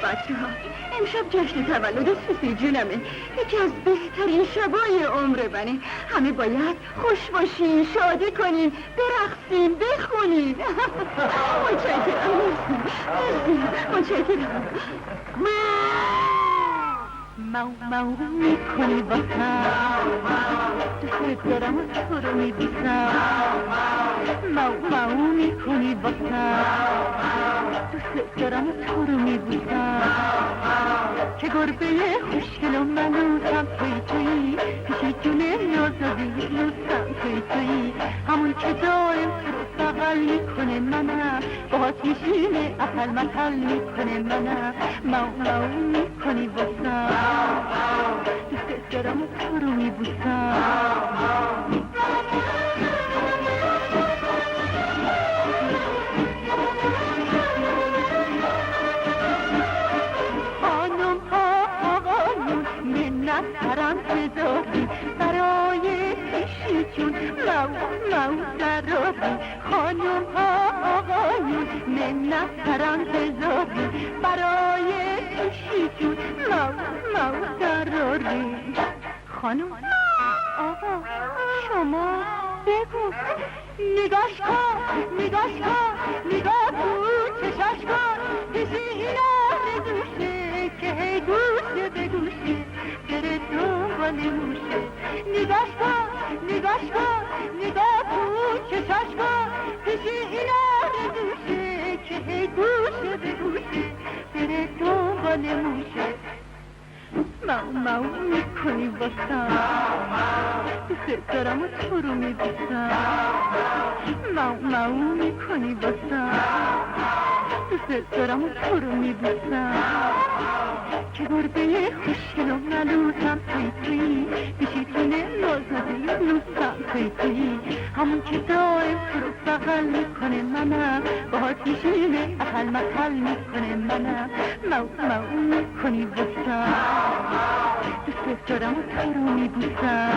بچه ها، امشب جشن تولد سوسی جونمه. یکی از بهترین شبای عمر منه. همه باید خوش باشین، شادی کنین، برقصین، بخونین. متشکرم. متشکرم. مو میکنی واسم، دوست دارم و تو رو میبوسم. مو میکنی واسم، دوست دارم و تو رو میبوسم. که گربه خوشگل و ملوسم، تویی پیشی جونه نازدی لوسم. تویی همون که دارم تو رو بغل میکنه منم، باهات میشینه اپل مپل میکنه منم. مو میکنی واسم، دوست دارم و تو رو میبوسم. خانم ها آقایون منت سرم بذاری، برای پیشی جون مو ضراری. خانم ها آقایون منت سرم بذاری، برای پیشی جون مو ضراری. خانم آقا شما بگو، نگاش کن نگاه تو چشاش کن، کسی اینا ندوشه که هی گوشه به گوشه بره دنبال موشه. نگاش کن نگاه تو چشاش کن، کسی اینا ندوشه که هی گوشه به گوشه بره دنبال موشه. مو میکنی واسم، دوست دارم و تو رو میبوسم. مو میکنی واسم، دوست دارم و تو رو میبوسم. که گربه خوشگل و ملوسم، تویی بیشیتونه نازنده لوسم. تویی همون که دارم تو رو بغل میکنه منم، باهات میشینه اپل مپل میکنه منم. مو میکنی واسم، دوست دارم و تو رو میبوسم.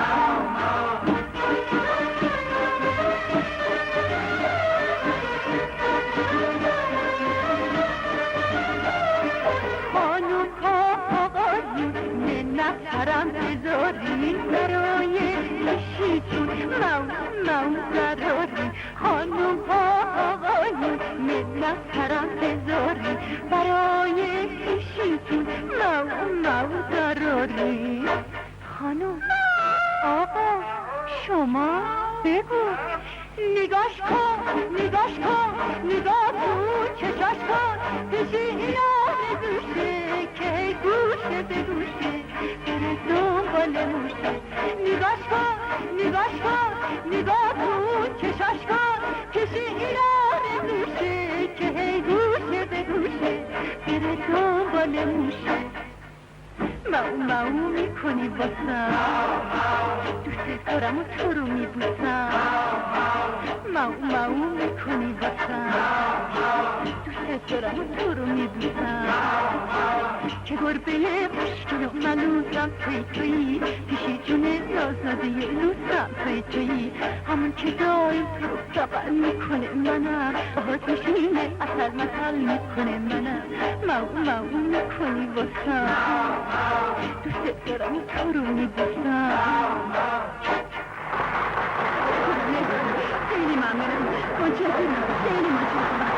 خانم ها آقایون منت سرم بذارین، برای پیشی جون مو ضراری. خانم ها آقایون منت سرم بذارین، برای پیشی جون مو ضراری. خانم آقا شما بگو، نگاش کن نگاه تو چشاش کن، پیشی اینا ندوشه که گوشه به گوشه بره دنبال موشه. نگاش کن نگاه تو چشاش کن، پیشی اینا ندوشه که گوشه به گوشه بره دنبال موشه. مو میکنی واسم، دوست دارم و تو رو میبوسم. مو میکنی واسم، دوست دارم و تو رو میبوسم. که گربه خوشگل و ملوسم، تویی پیشی جونه نازنده لوسم. تویی همون که دایم تو رو بغل میکنه منم، باهات میشینه اپل مپل میکنه منم. مو میکنی واسم، دوست دارم و تو رو میبوسم. خیلی ممنونم. متشکرم. خیلی متشکرم.